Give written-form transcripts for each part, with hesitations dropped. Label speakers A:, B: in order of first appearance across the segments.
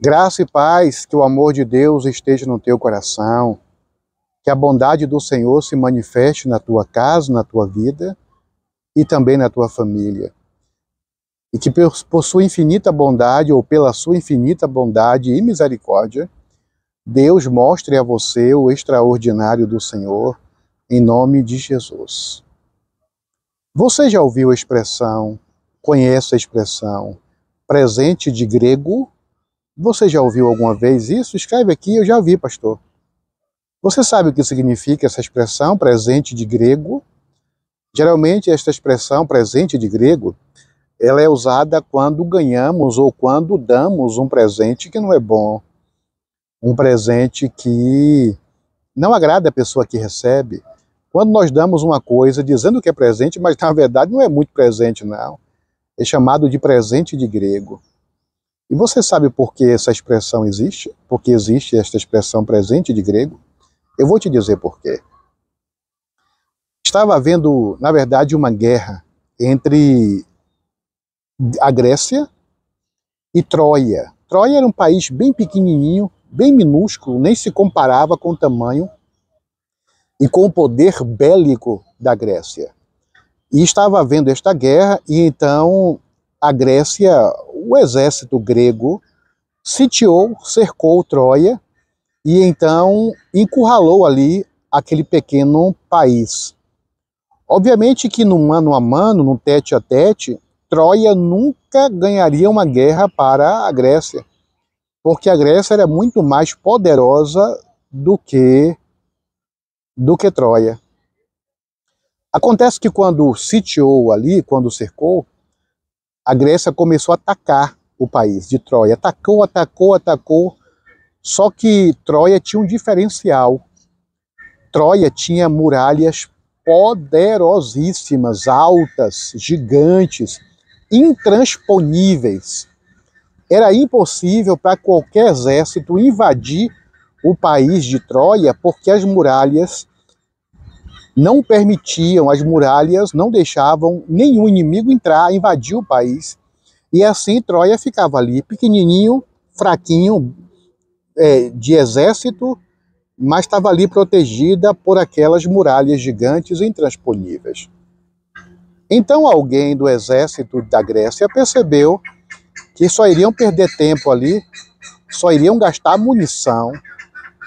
A: Graça e paz, que o amor de Deus esteja no teu coração, que a bondade do Senhor se manifeste na tua casa, na tua vida e também na tua família. E que por sua infinita bondade, ou pela sua infinita bondade e misericórdia, Deus mostre a você o extraordinário do Senhor, em nome de Jesus. Você já ouviu a expressão, conhece a expressão, presente de grego? Você já ouviu alguma vez isso? Escreve aqui, eu já vi, pastor. Você sabe o que significa essa expressão, presente de grego? Geralmente, esta expressão, presente de grego, ela é usada quando ganhamos ou quando damos um presente que não é bom. Um presente que não agrada a pessoa que recebe. Quando nós damos uma coisa dizendo que é presente, mas na verdade não é muito presente, não. É chamado de presente de grego. E você sabe por que essa expressão existe? Por que existe esta expressão presente de grego? Eu vou te dizer por quê. Estava havendo, na verdade, uma guerra entre a Grécia e Troia. Troia era um país bem pequenininho, bem minúsculo, nem se comparava com o tamanho e com o poder bélico da Grécia. E estava havendo esta guerra, e então a Grécia, o exército grego, sitiou, cercou Troia, e então encurralou ali aquele pequeno país. Obviamente que no mano a mano, no tete a tete, Troia nunca ganharia uma guerra para a Grécia, porque a Grécia era muito mais poderosa do que Troia. Acontece que quando sitiou ali, quando cercou, a Grécia começou a atacar o país de Troia. Atacou. Só que Troia tinha um diferencial. Troia tinha muralhas poderosíssimas, altas, gigantes, intransponíveis. Era impossível para qualquer exército invadir o país de Troia, porque as muralhas não permitiam, as muralhas não deixavam nenhum inimigo entrar, invadir o país. E assim Troia ficava ali, pequenininho, fraquinho, de exército, mas estava ali protegida por aquelas muralhas gigantes e intransponíveis. Então alguém do exército da Grécia percebeu que só iriam perder tempo ali, só iriam gastar munição,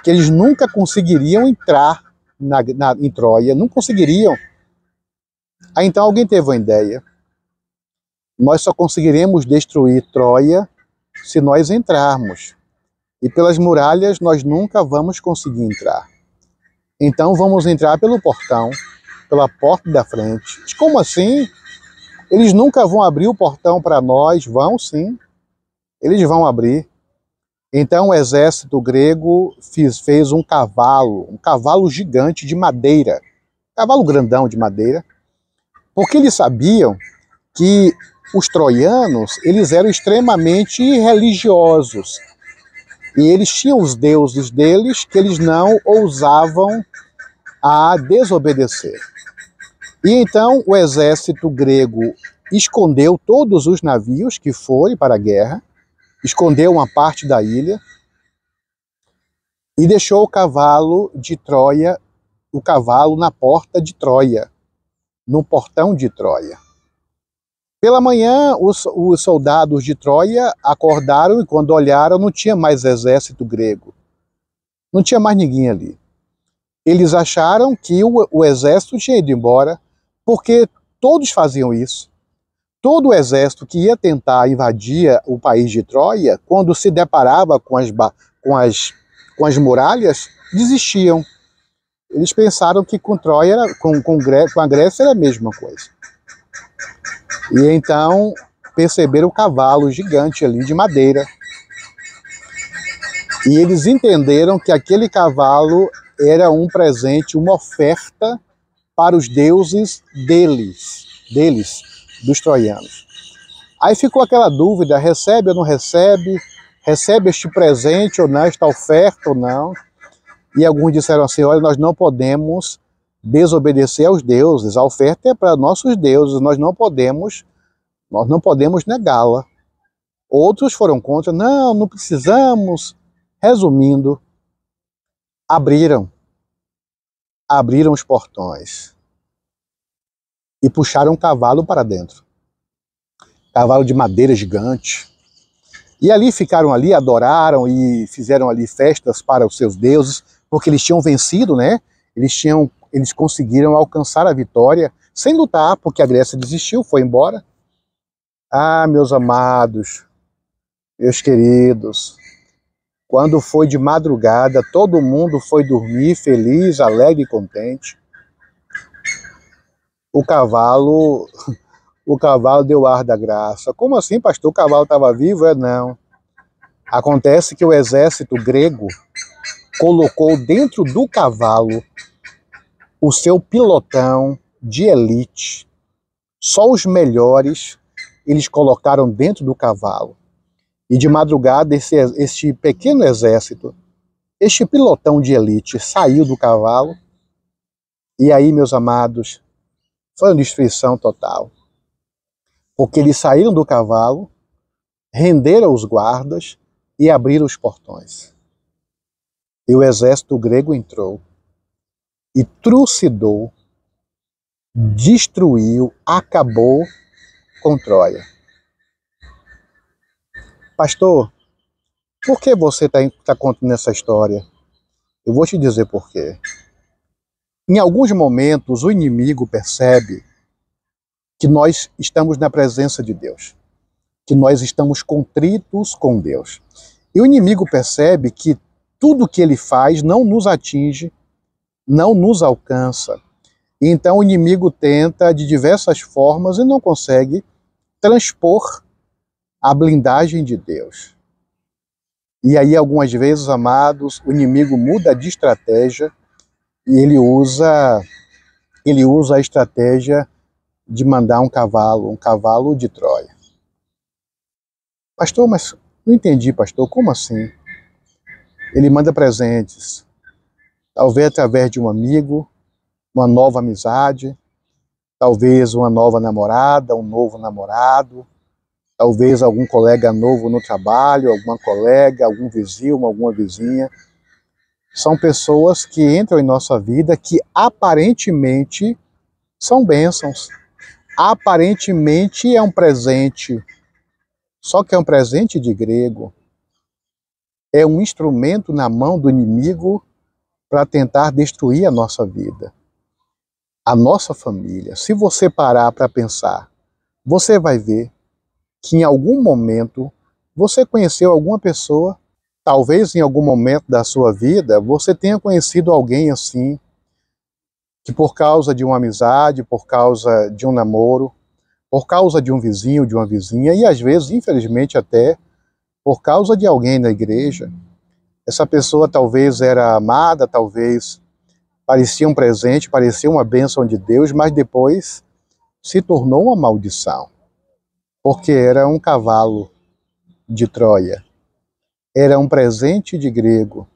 A: que eles nunca conseguiriam entrar em Troia, não conseguiriam. Aí então alguém teve uma ideia. Nós só conseguiremos destruir Troia se nós entrarmos. E pelas muralhas nós nunca vamos conseguir entrar. Então vamos entrar pelo portão, pela porta da frente. Mas como assim? Eles nunca vão abrir o portão para nós? Vão sim, eles vão abrir. Então o exército grego fez um cavalo gigante de madeira, cavalo grandão de madeira, porque eles sabiam que os troianos, eles eram extremamente religiosos, e eles tinham os deuses deles que eles não ousavam a desobedecer. E então o exército grego escondeu todos os navios que foram para a guerra, escondeu uma parte da ilha e deixou o cavalo de Troia, o cavalo na porta de Troia, no portão de Troia. Pela manhã, os soldados de Troia acordaram e quando olharam não tinha mais exército grego. Não tinha mais ninguém ali. Eles acharam que o exército tinha ido embora, porque todos faziam isso. Todo o exército que ia tentar invadir o país de Troia, quando se deparava com as muralhas, desistiam. Eles pensaram que com Troia, com a Grécia era a mesma coisa. E então perceberam o cavalo gigante ali de madeira. E eles entenderam que aquele cavalo era um presente, uma oferta para os deuses deles, dos troianos. Aí ficou aquela dúvida, recebe ou não recebe? Recebe este presente ou não, esta oferta ou não? E alguns disseram assim, olha, nós não podemos desobedecer aos deuses, a oferta é para nossos deuses, nós não podemos negá-la. Outros foram contra, não, não precisamos. Resumindo, abriram os portões e puxaram um cavalo para dentro. Cavalo de madeira gigante. E ali ficaram ali, adoraram e fizeram ali festas para os seus deuses, porque eles tinham vencido, né? Eles conseguiram alcançar a vitória sem lutar, porque a Grécia desistiu, foi embora. Ah, meus amados, meus queridos, quando foi de madrugada, todo mundo foi dormir feliz, alegre e contente. O cavalo deu ar da graça. Como assim, pastor? O cavalo estava vivo? Não. Acontece que o exército grego colocou dentro do cavalo o seu pilotão de elite. Só os melhores eles colocaram dentro do cavalo. E de madrugada este pequeno exército, este pilotão de elite saiu do cavalo. E aí, meus amados, foi uma destruição total. Porque eles saíram do cavalo, renderam os guardas e abriram os portões. E o exército grego entrou e trucidou, destruiu, acabou com Troia. Pastor, por que você está contando essa história? Eu vou te dizer por quê. Em alguns momentos, o inimigo percebe que nós estamos na presença de Deus, que nós estamos contritos com Deus. E o inimigo percebe que tudo que ele faz não nos atinge, não nos alcança. Então o inimigo tenta de diversas formas e não consegue transpor a blindagem de Deus. E aí algumas vezes, amados, o inimigo muda de estratégia e ele usa a estratégia de mandar um cavalo de Troia. Pastor, mas não entendi, pastor, como assim? Ele manda presentes, talvez através de um amigo, uma nova amizade, talvez uma nova namorada, um novo namorado, talvez algum colega novo no trabalho, alguma colega, algum vizinho, alguma vizinha. São pessoas que entram em nossa vida que aparentemente são bênçãos. Aparentemente é um presente, só que é um presente de grego. É um instrumento na mão do inimigo para tentar destruir a nossa vida, a nossa família. Se você parar para pensar, você vai ver que em algum momento você conheceu alguma pessoa, talvez em algum momento da sua vida você tenha conhecido alguém assim, que por causa de uma amizade, por causa de um namoro, por causa de um vizinho, de uma vizinha, e às vezes, infelizmente até, por causa de alguém na igreja, essa pessoa talvez era amada, talvez parecia um presente, parecia uma bênção de Deus, mas depois se tornou uma maldição, porque era um cavalo de Troia, era um presente de grego.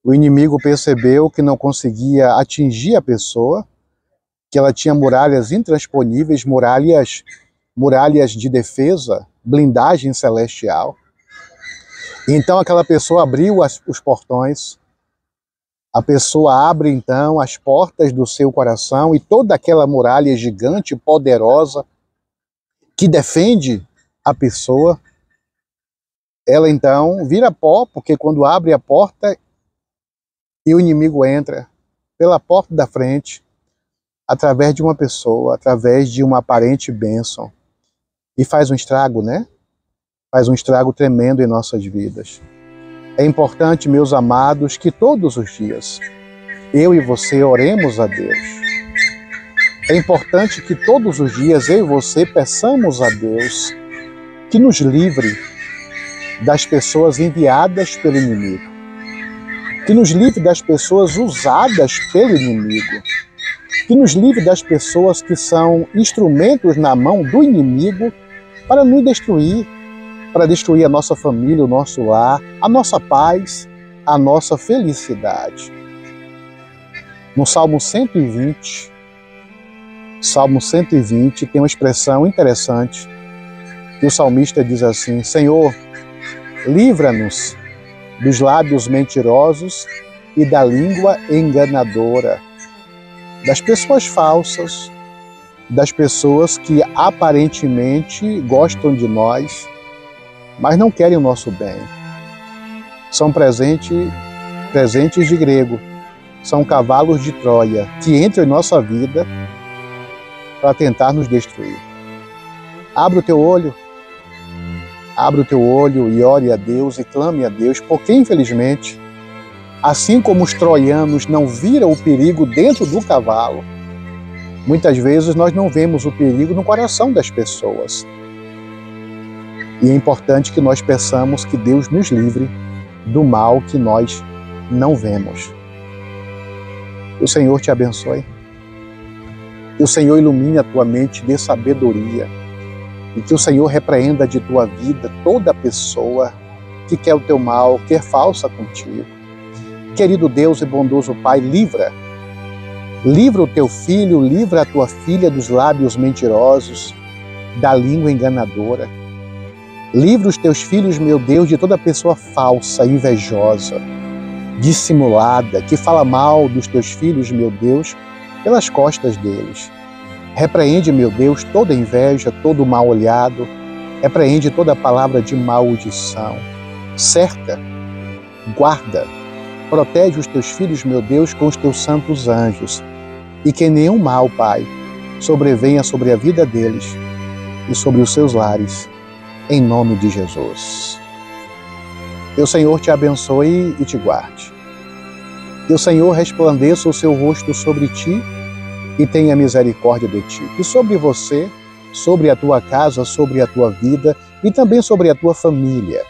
A: O inimigo percebeu que não conseguia atingir a pessoa, que ela tinha muralhas intransponíveis, muralhas de defesa, blindagem celestial. Então aquela pessoa abriu os portões, a pessoa abre então as portas do seu coração e toda aquela muralha gigante, poderosa, que defende a pessoa, ela então vira pó, porque quando abre a porta e o inimigo entra pela porta da frente, através de uma pessoa, através de uma aparente bênção, e faz um estrago, né? Faz um estrago tremendo em nossas vidas. É importante, meus amados, que todos os dias eu e você oremos a Deus. É importante que todos os dias eu e você peçamos a Deus que nos livre das pessoas enviadas pelo inimigo, que nos livre das pessoas usadas pelo inimigo, que nos livre das pessoas que são instrumentos na mão do inimigo para nos destruir, para destruir a nossa família, o nosso lar, a nossa paz, a nossa felicidade. No Salmo 120 tem uma expressão interessante que o salmista diz assim: Senhor, livra-nos dos lábios mentirosos e da língua enganadora, das pessoas falsas, das pessoas que aparentemente gostam de nós, mas não querem o nosso bem. São presentes de grego, são cavalos de Troia que entram em nossa vida para tentar nos destruir. Abra o teu olho e ore a Deus e clame a Deus, porque infelizmente, assim como os troianos não viram o perigo dentro do cavalo, muitas vezes nós não vemos o perigo no coração das pessoas. E é importante que nós peçamos que Deus nos livre do mal que nós não vemos. Que o Senhor te abençoe. Que o Senhor ilumine a tua mente de sabedoria. E que o Senhor repreenda de tua vida toda pessoa que quer o teu mal, que é falsa contigo. Querido Deus e bondoso Pai, livra o teu filho, livra a tua filha dos lábios mentirosos, da língua enganadora. Livra os teus filhos, meu Deus, de toda pessoa falsa, invejosa, dissimulada, que fala mal dos teus filhos, meu Deus, pelas costas deles. Repreende, meu Deus, toda inveja, todo mal olhado, repreende toda palavra de maldição. Cerca, guarda, protege os teus filhos, meu Deus, com os teus santos anjos, e que nenhum mal, Pai, sobrevenha sobre a vida deles e sobre os seus lares, em nome de Jesus. Que o Senhor te abençoe e te guarde. Que o Senhor resplandeça o seu rosto sobre ti e tenha misericórdia de ti. Que sobre você, sobre a tua casa, sobre a tua vida e também sobre a tua família,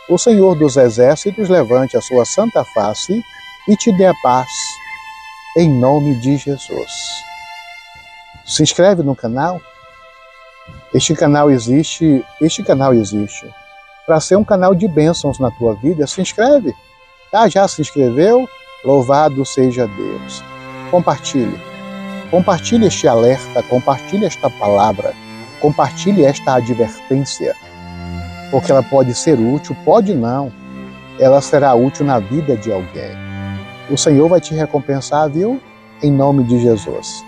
A: o Senhor dos Exércitos levante a sua santa face e te dê a paz, em nome de Jesus. Se inscreve no canal. Este canal existe para ser um canal de bênçãos na tua vida. Se inscreve. Tá? Já se inscreveu? Louvado seja Deus. Compartilhe. Compartilhe este alerta, compartilhe esta palavra, compartilhe esta advertência, porque ela pode ser útil, pode não, ela será útil na vida de alguém. O Senhor vai te recompensar, viu? Em nome de Jesus.